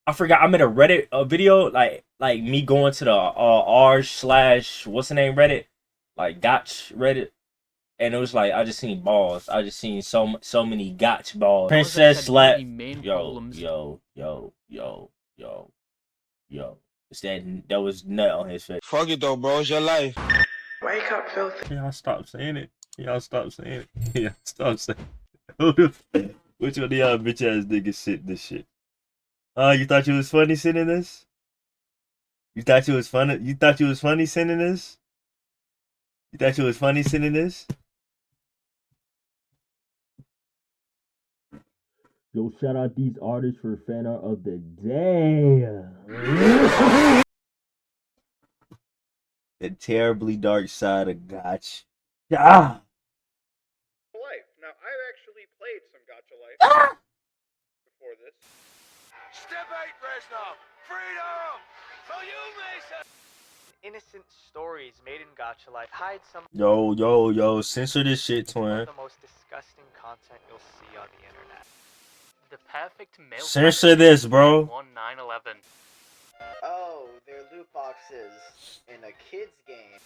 I forgot. I made a Reddit video like me going to the r slash what's the name Reddit, like Gotch Reddit, and it was like I just seen balls. I just seen so many Gotch balls. Princess slap. Yo. It's that was nut on his face. Fuck it though, bro. It's your life. Wake up, filthy. Y'all stop saying it. Y'all stop saying it. Y'all stop saying it. Which one of y'all bitch ass niggas sit this shit? You thought you was funny sending this? You thought you was funny? You thought you was funny sending this? You thought you was funny sending this? Yo, shout out these artists for fan art of the day. The terribly dark side of Gotch. Ah! Life. Now, I've actually played some Gacha Life before this. Step 8, Reznov. Freedom! So you may say. Innocent stories made in Gacha Life hide some Yo, censor this shit, twin. of the most disgusting content you'll see on the internet. The perfect male Censor this, bro. 1911. Oh, they're loot boxes in a kid's game.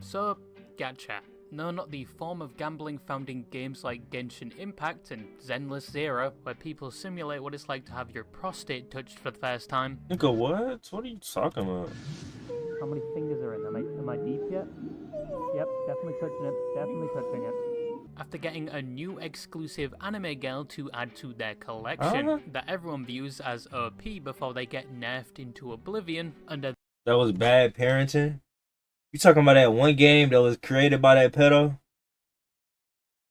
So, Gacha. No, not the form of gambling found in games like Genshin Impact and Zenless Zero, where people simulate what it's like to have your prostate touched for the first time. Nigga, what? What are you talking about? How many fingers are in? Am I deep yet? Yep, definitely touching it. Definitely touching it. After getting a new exclusive anime girl to add to their collection that everyone views as OP before they get nerfed into oblivion under That was bad parenting? You talking about that one game that was created by that pedo?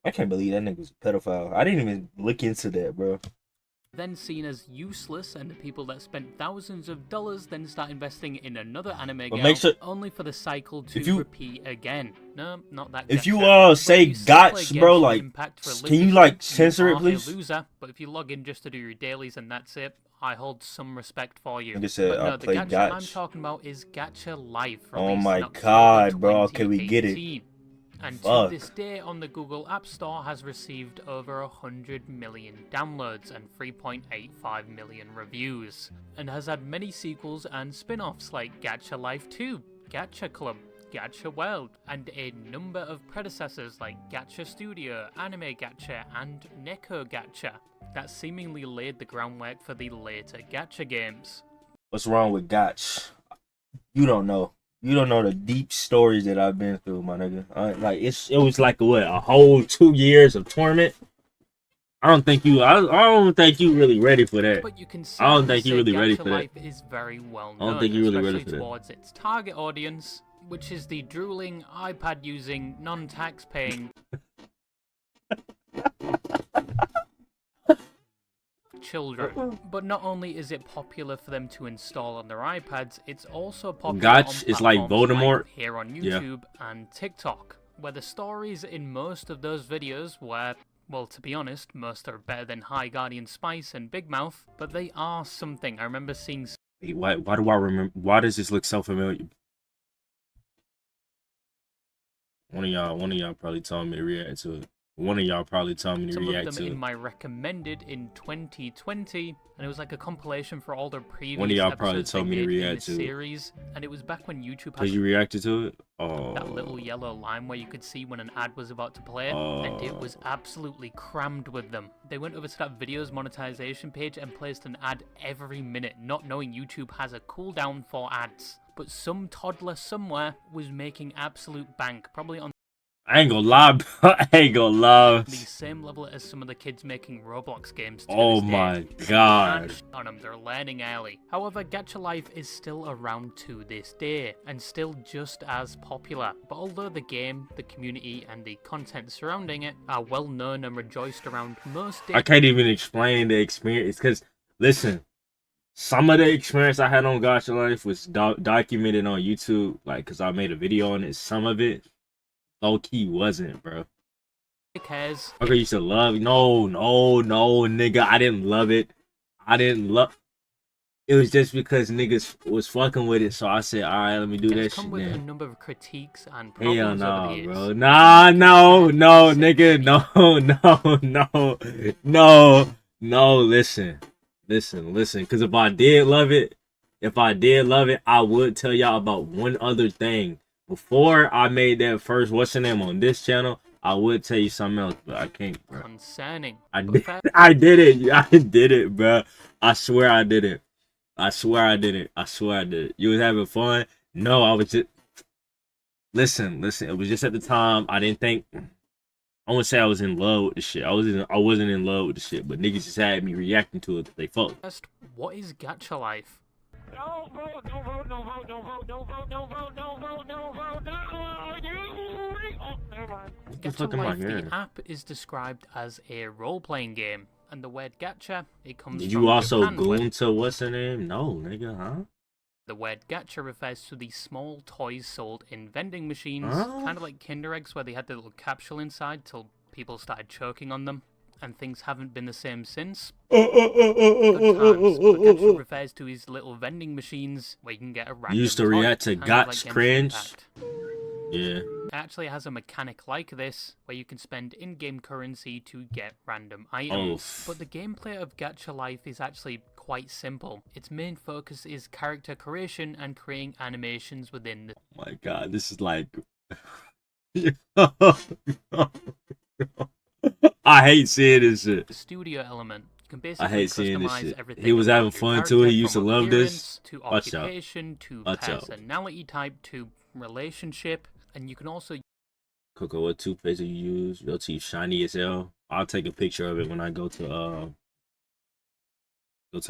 I can't believe that nigga was a pedophile. I didn't even look into that, bro. then seen as useless, and the people that spent thousands of dollars then start investing in another anime But girl, make sure- only for the cycle to If you- repeat again. No, not that. If you Gacha. But say you still play Gotch, bro, Genshin like, Impact can you religiously, like censor you it, are please? A loser, but if you log in just to do your dailies and that's it, I hold some respect for you. Nigga said, but no, I the play Gacha I'm Gotch. talking about is Gacha Life. Oh released my in October God, bro, can we get it? 2018. And Fuck. to this day on the Google App Store has received over 100 million downloads and 3.85 million reviews, and has had many sequels and spin-offs like Gacha Life 2, Gacha Club, Gacha World, and a number of predecessors like Gacha Studio, Anime Gacha, and Neko Gacha that seemingly laid the groundwork for the later Gacha games. What's wrong with Gotch? You don't know. You don't know the deep stories that I've been through, my nigga. It was like what, a whole 2 years of torment. I don't think you really ready for that. But you can I don't certainly think you say really ready Gacha for that. Life is very well known, I don't think you really ready especially for that. towards its target audience, which is the drooling, iPad-using, non-tax-paying children. But not only is it popular for them to install on their iPads, it's also popular Gotch on is like platforms Voldemort. here on Yeah. YouTube and TikTok, where the stories in most of those videos were, well, to be honest, most are better than High Guardian Spice and Big Mouth, but they are something. I remember seeing Wait, why do I remember? Why does this look so familiar? One of y'all probably told me to react to it. One of y'all probably told me to some react of to them it. in my recommended in 2020, and it was like a compilation for all their previous One of y'all probably episodes told they me to made in react the to it. series, and it was back when YouTube Cause had you reacted to it? Oh. that little yellow line where you could see when an ad was about to play, and it was absolutely crammed with them. They went over to that video's monetization page and placed an ad every minute, not knowing YouTube has a cooldown for ads. But some toddler somewhere was making absolute bank, probably on I ain't gonna lie, bro. I ain't gonna lie. the same level as some of the kids making Roblox games to Oh this day. my You can't God. shit on them, they're learning early. However, Gacha Life is still around to this day, and still just as popular. But although the game, the community, and the content surrounding it are well known and rejoiced around most days, I can't even explain the experience. Cause listen, some of the experience I had on Gacha Life was documented on YouTube. Like, cause I made a video on it. Some of it, low key, wasn't, bro. cares. Okay, used to love. No, nigga. I didn't love it. I didn't love. It was just because niggas was fucking with it, so I said, all right, let me do It that has come shit with a then. number of critiques and Hell problems over the no, years. bro. Nah, no, nigga, no. Listen. Because if I did love it, I would tell y'all about one other thing. Before I made that first, what's the name on this channel, I would tell you something else, but I can't, bro. Concerning. I But did, fair I did it, bro. I swear I did it. I swear I did it. You was having fun? No, I was just listen. It was just at the time I didn't think. I wouldn't say I was in love with the shit. I wasn't in love with the shit, but niggas just had me reacting to it. They felt. first, what is Gacha Life? What the fuck am I Life, the hearing? app, is described as a role-playing game, and the word gacha, it comes Did from you also Japan, go where into what's the name? No, nigga, huh? the word gacha refers to the small toys sold in vending machines, Huh? kind of like Kinder Eggs, where they had the little capsule inside till people started choking on them, and things haven't been the same since. Good times, but gacha refers to these little vending machines where you can get a random You used to toy, react to kind of like Gotch Genshin cringe. Impact. Yeah. It actually has a mechanic like this, where you can spend in-game currency to get random items. But the gameplay of Gacha Life is actually quite simple. Its main focus is character creation and creating animations within the Oh my god, this is like. I hate seeing this shit. studio element. You can I basically hate seeing this customize shit. everything. He was about having your fun character, too. He used to from love this. appearance to Watch out. occupation to Watch out. personality type to relationship, and you can also Coco, what toothpaste do you use? Your teeth shiny as hell. I'll take a picture of it when I go to the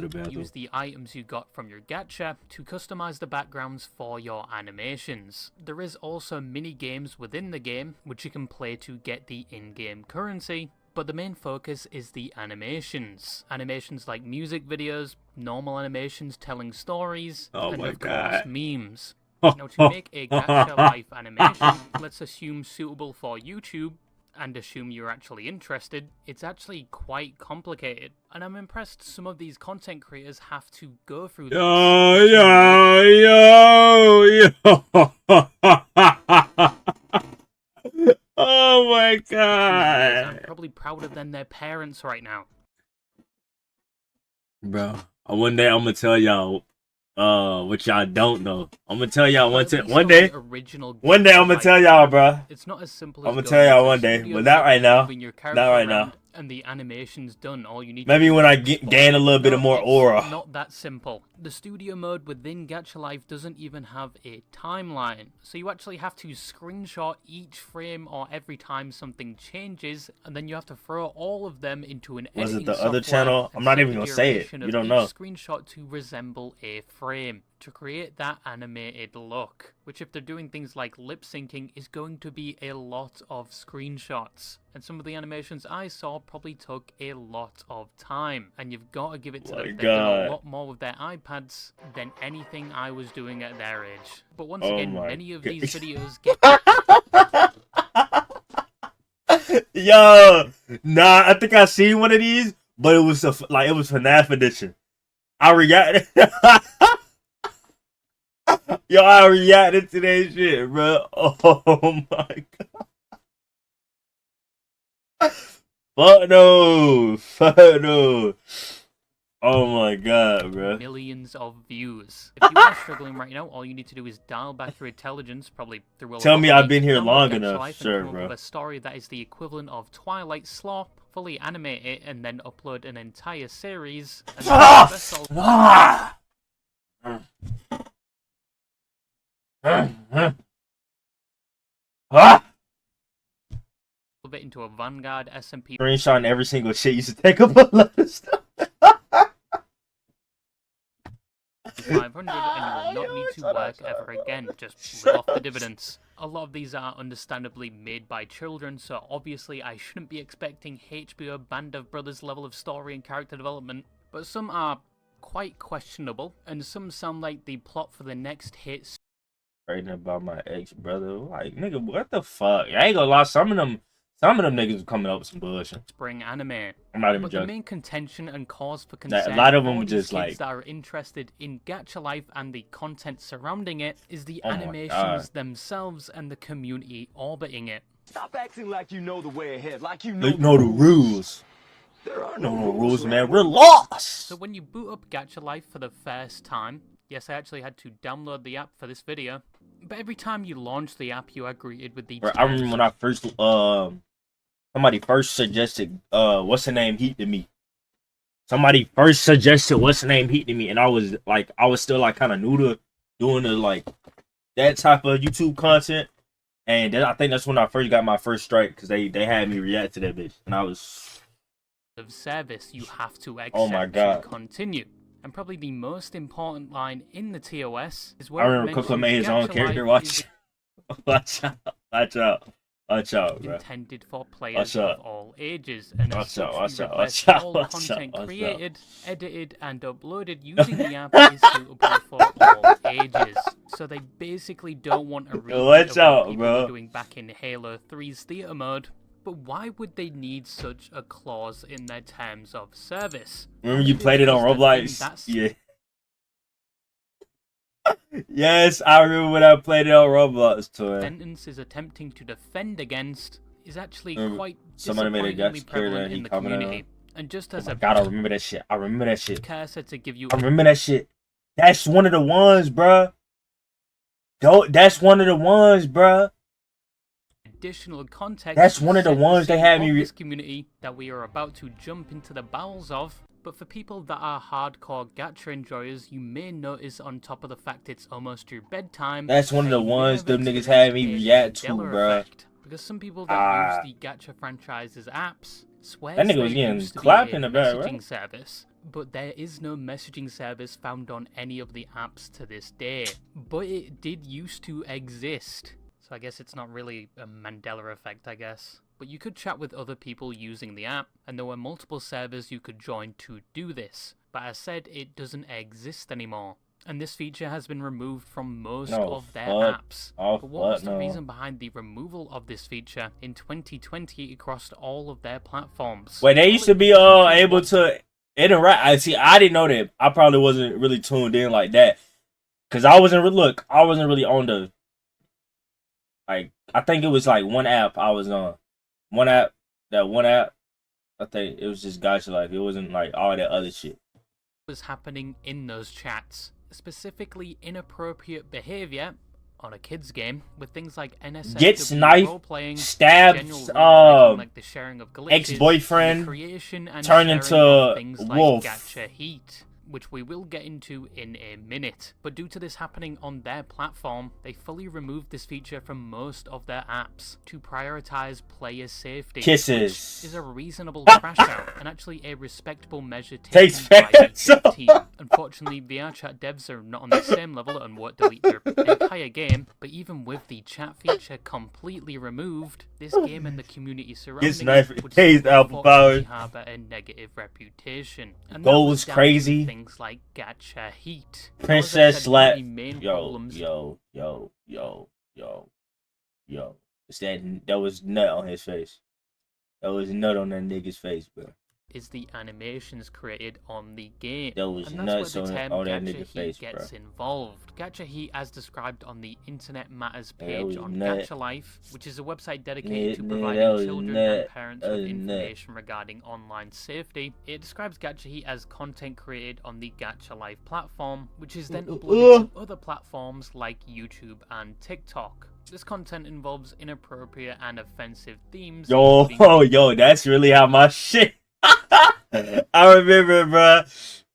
bathroom. use the items you got from your gacha to customize the backgrounds for your animations. There is also mini games within the game which you can play to get the in-game currency, but the main focus is the animations. Animations like music videos, normal animations telling stories, Oh and my of God. course memes. Now to make a Gacha Life animation, let's assume suitable for YouTube, and assume you're actually interested, it's actually quite complicated. And I'm impressed some of these content creators have to go through this. Oh my I'm god. probably prouder than their parents right now. Bro, one day I'm gonna tell y'all what y'all don't know. I'm gonna tell y'all one day. One day I'm gonna tell y'all, bro. It's not as simple I'm as gonna tell y'all one day, but not right now. Not right now. And the animation's done. All you need Maybe to when I gain a little bit of more aura. Not that simple. The studio mode within Gacha Life doesn't even have a timeline, so you actually have to screenshot each frame or every time something changes, and then you have to throw all of them into an editing Was it the other software channel? and I'm not set even the gonna say it. duration You of don't each know. screenshot to resemble a frame to create that animated look, which if they're doing things like lip syncing is going to be a lot of screenshots. And some of the animations I saw probably took a lot of time, and you've got to give it to them. They've done a lot more with their iPads than anything I was doing at their age. But once again, many of these videos get Yo, nah, I think I seen one of these, but it was it was FNAF edition. I reacted. Yo, I reacted to that shit, bro. Oh my god. Fuck no. Oh my god, bro. millions of views. If you are struggling right now, all you need to do is dial back your intelligence, probably through Tell me I've been here download long Gacha enough, Life and sure, come up bro. with a story that is the equivalent of Twilight Slop, fully animate it, and then upload an entire series. And of it into a Vanguard SMP Screenshotting every single shit used to take up a lot of stuff. 500 and you will not need to work ever again, just live off the dividends. A lot of these are understandably made by children, so obviously I shouldn't be expecting HBO Band of Brothers level of story and character development, but some are quite questionable, and some sound like the plot for the next hit. Writing about my ex brother, like nigga, what the fuck? I ain't gonna lie, some of them Some of them niggas was coming up with some bullshit. spring anime. I'm not even But the joking. main contention and cause for A concern lot of them for were these just kids like, that are interested in Gacha Life and the content surrounding it is the Oh my animations God. themselves and the community orbiting it. Stop acting like you know the way ahead, like you they know the rules. There are No rules, man. We're lost. So when you boot up Gacha Life for the first time, yes, I actually had to download the app for this video, but every time you launch the app, you are greeted with the Bro, I remember when I first somebody first suggested what's the name Heat to me. Somebody first suggested what's the name Heat to me, and I was still like kind of new to doing the like that type of YouTube content, and then I think that's when I first got my first strike because they had me react to that bitch, and I was of service you have to accept Oh my God. to continue. And probably the most important line in the TOS is I where remember Coco made his own character. Watch out, bro. intended for players Watch of out. all ages, and as Watch such, out, we watch out, request watch out, all watch content out, watch out. created, edited, and uploaded using the app is suitable for all ages. So they basically don't want a repeat Watch of out, what people bro. were doing back in Halo 3's theater mode. But why would they need such a clause in their terms of service? Remember you played it on Because the thing Roblox? that's Yeah. Yes, I remember when I played it on Roblox, toy. sentence is attempting to defend against is actually Remember, quite somebody made a disappointingly Gacha character prevalent and he in the commented on community. And just Oh as my a God, I remember that shit. I remember that shit. precursor to give you I remember that shit. That's one of the ones, bruh. That's one of the ones, bruh. additional context, That's one of the set ones they scene had of me this community that we are about to jump into the bowels of. But for people that are hardcore gacha enjoyers, you may notice on top of the fact it's almost your bedtime. That's one of that the you may ones have them niggas experienced had me a react to, Mandela bruh. effect. Because some people that use the gacha franchise's apps swear That nigga was getting clapped in the back, messaging right? service, but there is no messaging service found on any of the apps to this day. But it did used to exist. So I guess it's not really a Mandela effect, I guess. But you could chat with other people using the app, and there were multiple servers you could join to do this. But as said, it doesn't exist anymore. And this feature has been removed from most of their apps. But what was the reason behind the removal of this feature in 2020 across all of their platforms? Wait, they used to be able to interact. I didn't know that. I probably wasn't really tuned in like that. Cause I wasn't really on the like I think it was like one app I was on. One app. I think it was just Gacha Life. It wasn't like all that other shit. Was happening in those chats, specifically inappropriate behavior on a kids game with things like NSFW Gets knife, role-playing, stabs, general role-playing, like the sharing of glitches, ex-boyfriend, and the creation and turn sharing into of things wolf. like Gacha Heat, which we will get into in a minute. But due to this happening on their platform, they fully removed this feature from most of their apps to prioritize player safety. Kisses. Which is a reasonable crash out, and actually a respectable measure Takes taken by fans the team. Unfortunately, VR chat devs are not on the same level and won't delete their entire game, but even with the chat feature completely removed, this game and the community surrounding knife, it would tased still alpha power. unfortunately harbour a negative reputation. And Goal that was down to crazy. Things like Gacha Heat. Princess As I said, one of slap. the main Yo. problems It's that was nut on his face. That was nut on that nigga's face, bro. is the animations created on the game. That was and that's nuts where the term on that Gacha nigga's Heat face, bro. gets involved. Gacha Heat, as described on the Internet Matters That page was on nut. Gacha Life, which is a website dedicated to That providing was children nut. and parents That with was nut. information regarding online safety. It describes Gacha Heat as content created on the Gacha Life platform, which is then uploaded to other platforms like YouTube and TikTok. This content involves inappropriate and offensive themes. Yo, that's really how my shit. I remember, bro.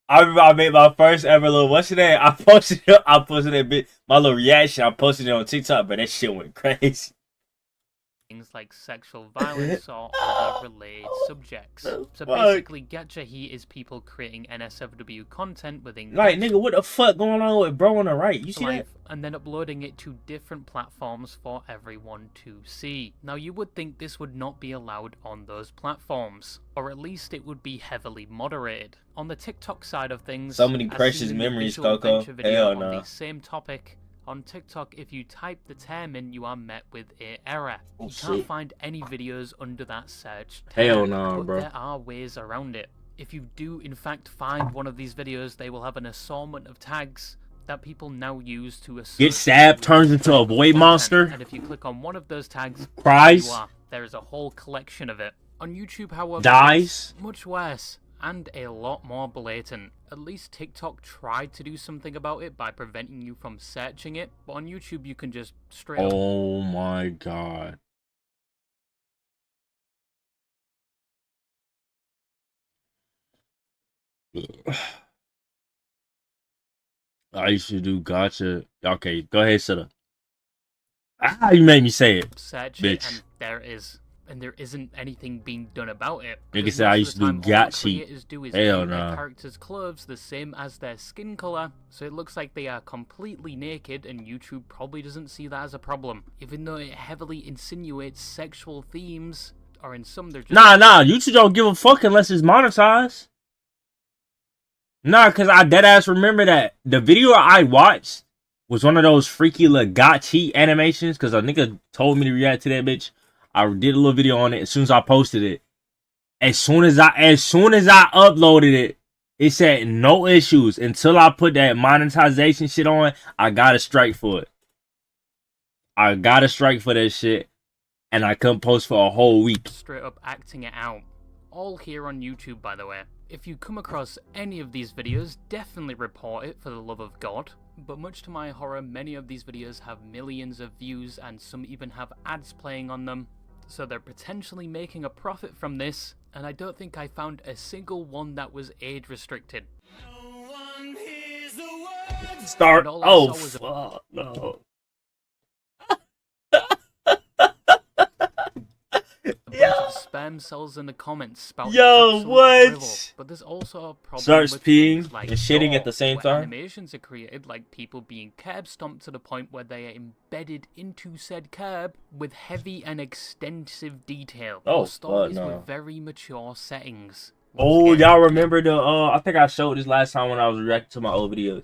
I made my first ever little what's the name? I posted that bit, my little reaction. I posted it on TikTok, but that shit went crazy. Things like sexual violence or other related subjects. So Fuck. basically, Gacha Heat is people creating NSFW content within Like, nigga, what the fuck going on with bro on the right? You see that? Life, and then uploading it to different platforms for everyone to see. Now, you would think this would not be allowed on those platforms, or at least it would be heavily moderated. On the TikTok side of things, So many as precious seen in the memories, visual Coco. adventure video Hell on no. the same topic, On TikTok, if you type the term in, you are met with an error. Oh, You can't shit. find any videos under that search Hell tag, no, but bro. there are ways around it. If you do in fact find one of these videos, they will have an assortment of tags that people now use to Get stabbed, turns into a void monster. And if you click on one of those tags, Cries. there you are. There is a whole collection of it. On YouTube, however, Dies. it's much worse and a lot more blatant. At least TikTok tried to do something about it by preventing you from searching it, but on YouTube you can just straight up. Oh my god. I used to do gacha. Okay, go ahead, shut up. Ah, you made me say it. Search Bitch. it, and there is. And there isn't anything being done about it. Nigga Because said I most used of the to do time, all the gachi. creators do is Hell paint their nah. characters' clothes the same as their skin color, so it looks like they are completely naked, and YouTube probably doesn't see that as a problem. Even though it heavily insinuates sexual themes, or in some they're just... Nah, YouTube don't give a fuck unless it's monetized. Nah, cause I deadass remember that the video I watched was one of those freaky little gachi animations. Cause a nigga told me to react to that bitch. I did a little video on it as soon as I posted it. As soon as I uploaded it, it said no issues until I put that monetization shit on. I got a strike for it. I got a strike for that shit, and I couldn't post for a whole week. Straight up acting it out. All here on YouTube, by the way. If you come across any of these videos, definitely report it for the love of God. But much to my horror, many of these videos have millions of views and some even have ads playing on them. So they're potentially making a profit from this, and I don't think I found a single one that was age restricted. Start. And all I Oh saw was a fuck no. bunch of spam cells in the comments spouting Yo, absolute what? drivel. But there's also a problem Starts with peeing things like and shitting at gore, the same where time. animations are created like people being curb stomped to the point where they are embedded into said curb with heavy and extensive detail. Oh, or stories fuck no. with very mature settings. Oh, Once again, y'all remember the I think I showed this last time when I was reacting to my old videos.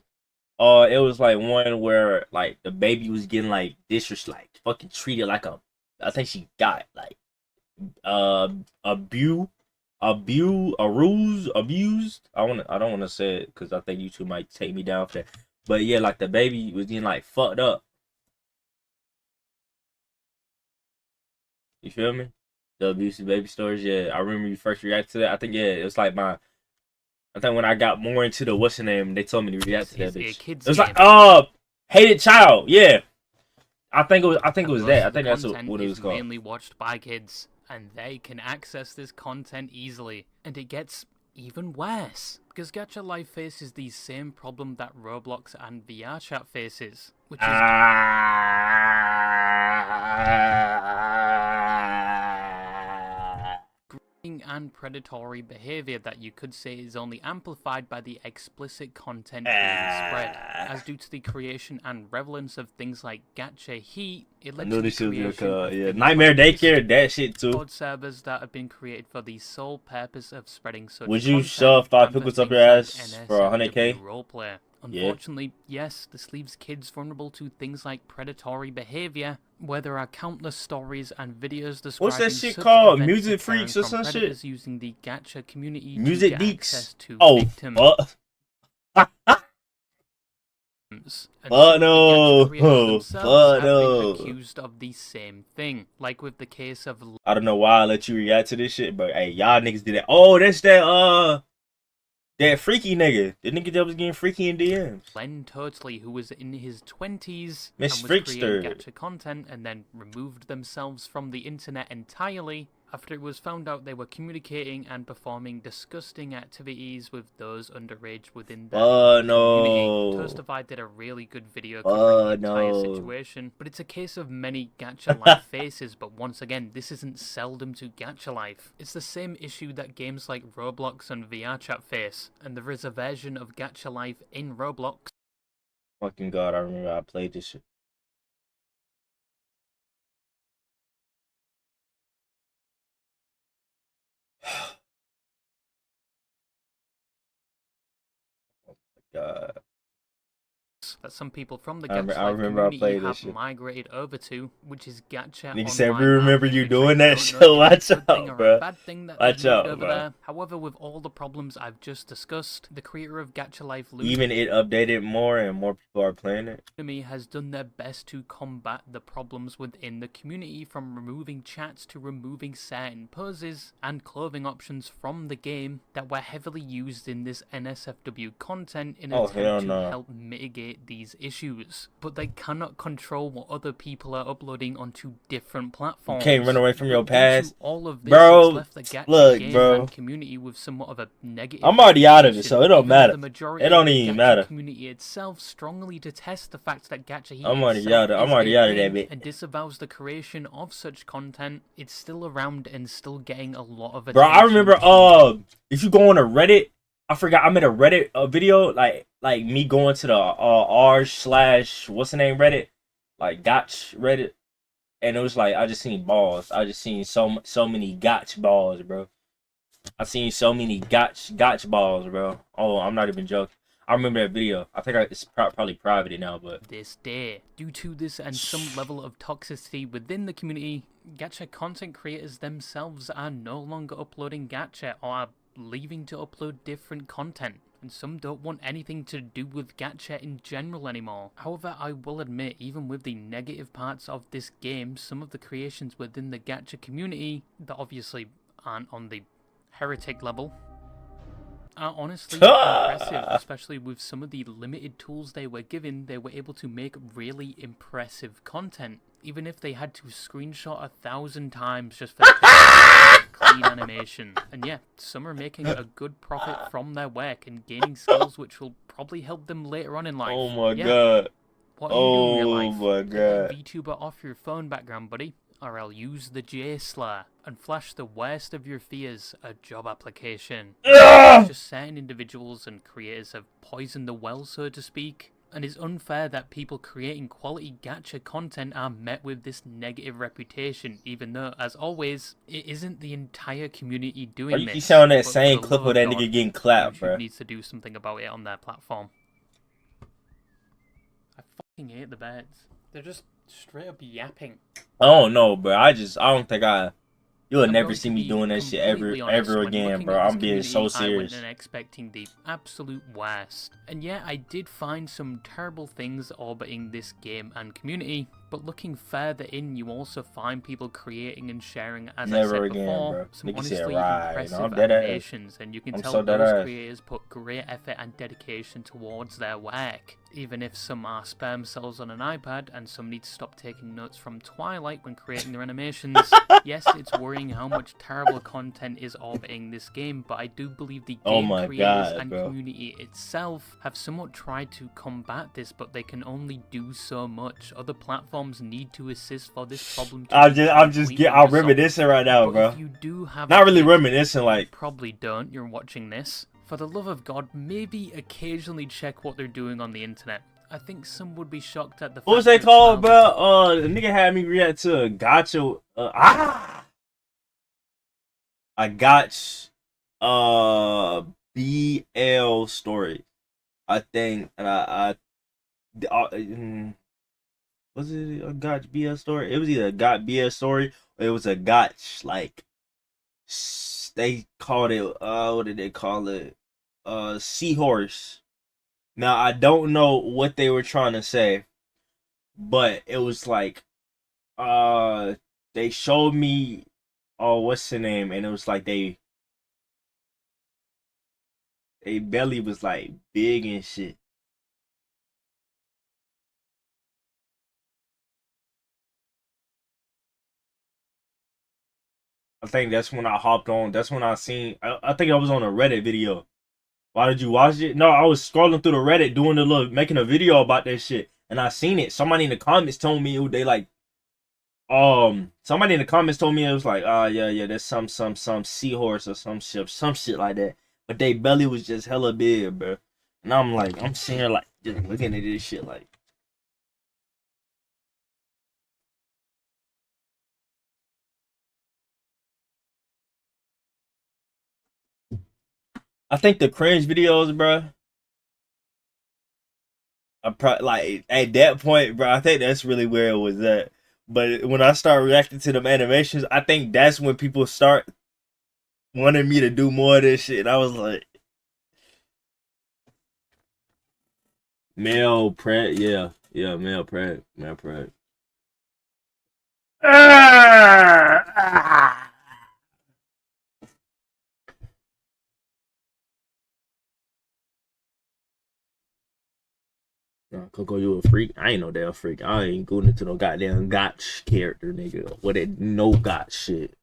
It was like one where like the baby was getting like disrespect, like fucking treated like a, I think she got like abused. I don't wanna say it because I think YouTube might take me down for that. But yeah, like the baby was getting like fucked up. You feel me? The abusive baby stories, yeah. I remember you first reacted to that. I think it was like I think when I got more into the what's the name, they told me to react to that This is a bitch. kid's It was game. like hated child, yeah. I think it was And that. most I of the think that's content what it was is called. mainly watched by kids, and they can access this content easily. And it gets even worse, because Gacha Life faces the same problem that Roblox and VRChat faces, which is and predatory behavior that you could say is only amplified by the explicit content being spread. As due to the creation and prevalence of things like gacha heat, it I led knew to the this shit was gonna creation come. of Yeah, things Nightmare like Daycare, that shit too. Discord servers that have been created for the sole purpose of spreading such Would you content shove 5 and for pickles up things your like ass for 100K? NSFW roleplay. Yeah. Unfortunately, yes, this leaves kids vulnerable to things like predatory behavior, where there are countless stories and videos describing What's that shit such called? events Music occurring Freaks or from some shit? predators using the gacha community Music to get Deeks. access to Oh, victims. fuck. And some Fuck of the no. gacha creators themselves Fuck have no. been accused of the same thing, like with the case of I don't know why I let you react to this shit, but hey, y'all niggas did that. Oh, that's that freaky nigga. The nigga that was getting freaky in DMs. Len Totally, who was in his 20s Miss and was creating Freakster. gacha content and then removed themselves from the internet entirely after it was found out they were communicating and performing disgusting activities with those underage within their own community. no. Toastify did a really good video covering the entire no. situation, but it's a case of many Gacha Life faces, but once again, this isn't seldom to Gacha Life. It's the same issue that games like Roblox and VRChat face, and there is a version of Gacha Life in Roblox. Fucking god, I remember I played this shit. Oh my god. that some people from the I Gacha Life remember I community played this have shit. migrated over to, which is Gacha Nigga said, Online we remember Army, you which I doing that don't shit. know if it's Watch a good thing out, or bro. a bad thing that Watch they've moved out, over bro. there. However, with all the problems I've just discussed, the creator of Gacha Life, Even it updated more and more people are playing it. has done their best to combat the problems within the community, from removing chats to removing certain poses and clothing options from the game that were heavily used in this NSFW content in an Oh, hell attempt to no. help mitigate these issues. But they cannot control what other people are uploading onto different platforms. Can't run away from your But due to past. all of this, Bro, it's left the Gacha look, game bro. and community with somewhat of a negative I'm already out of it, so it don't even though matter. the majority It don't of the even Gacha matter. community itself strongly detests the fact that Gacha Heat I'm already itself out of- I'm is already a out of that thing bit. and disavows the creation of such content. It's still around and still getting a lot of attention. Bro, I remember if you go on a Reddit, I forgot I made a Reddit video like me going to the r slash what's the name Reddit, like Gotch Reddit, and it was like I just seen balls. I just seen so many Gotch balls, bro. I seen so many Gotch balls, bro. Oh, I'm not even joking. I remember that video. I think it's probably private now, but this day. Due to this and some level of toxicity within the community, Gacha content creators themselves are no longer uploading Gacha or are leaving to upload different content. And some don't want anything to do with Gacha in general anymore. However, I will admit, even with the negative parts of this game, some of the creations within the Gacha community that obviously aren't on the heretic level are honestly impressive, especially with some of the limited tools they were given. They were able to make really impressive content, even if they had to screenshot 1,000 times just for clean animation. And yeah, some are making a good profit from their work and gaining skills which will probably help them later on in life. oh my Yeah. god. What are you doing in your Oh life? my Get that god. VTuber off your phone background, buddy. Or I'll use the J-Slur and flash the worst of your fears, a job application. It's just certain individuals and creators have poisoned the well, so to speak, and it's unfair that people creating quality gacha content are met with this negative reputation, even though, as always, it isn't the entire community doing Or you this. keep sounding that But for same the clip love of that God, nigga getting clapped, YouTube bro. needs to do something about it on their platform. I fucking hate the birds. They're just straight up yapping. I don't know, bro. You'll I'm never going see to me be doing that shit completely honest, ever when again, looking bro. at this I'm being so community, I went serious. in expecting the absolute worst. And yeah, I did find some terrible things orbiting this game and community, but looking further in, you also find people creating and sharing, as Never I said again, before, bro. some Nigga said, honestly right. impressive I'm dead ass. animations, and you can I'm tell so dead those ass. creators put great effort and dedication towards their work. Even if some are sperm cells on an iPad, and some need to stop taking notes from Twilight when creating their animations. Yes, it's worrying how much terrible content is orbiting this game, but I do believe the Oh game my creators God, and bro. community itself have somewhat tried to combat this, but they can only do so much. Other platforms need to assist for this problem to be I'm completely resolved. resolved. Reminiscing right now, But bro. if you do have Not a really kid, reminiscing, you like probably don't, you're watching this. For the love of God, maybe occasionally check what they're doing on the internet. I think some would be shocked at the fact what was they that called, child bro? The nigga had me react to a gotcha. I got BL story. I think, and was it a Gotch BL story? It was either a Got BL story or it was a Gotch like they called it what did they call it? Seahorse. Now I don't know what they were trying to say, but it was like they showed me what's the name, and it was like they belly was like big and shit. I think that's when I hopped on. That's when I seen. I think I was on a Reddit video. Why did you watch it? No, I was scrolling through the Reddit doing making a video about that shit, and I seen it. Somebody in the comments told me they like somebody in the comments told me it was like yeah there's some seahorse or some shit like that. But they belly was just hella big, bro. And I'm sitting here like just looking at this shit like. I think the cringe videos, bro. like at that point, bro, I think that's really where it was at. But when I start reacting to them animations, I think that's when people start wanting me to do more of this shit. And I was like, male Pratt, yeah, male Pratt. Coco, you a freak? I ain't no damn freak. I ain't going into no goddamn gotch character, nigga. What it no gotch shit.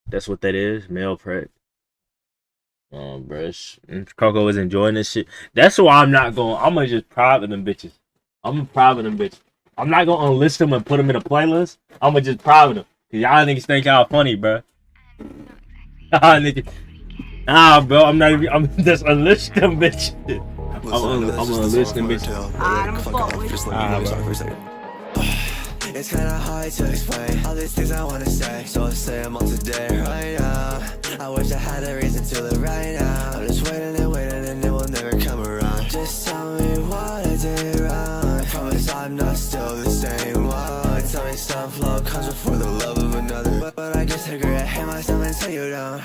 That's what that is, male Pratt. Bruh. Coco is enjoying this shit. That's why I'm not going. I'm gonna just private them bitches. I'm gonna private them bitches. I'm not gonna unlist them and put them in a playlist. I'm gonna just private them. Cause y'all niggas think y'all funny, bruh. Nah, bro, I'm not even. I'm just unlist them bitches. I'm gonna unlist them bitches. It's kinda hard to explain all these things I wanna say, so I'll say them all today, right now. I wish I had a reason to live right now. I'm just waiting and it will never come around. Just tell me what I did wrong. I promise I'm not still the same one. Tell me some love comes before the love of another, but I guess I regret hate myself until you don't.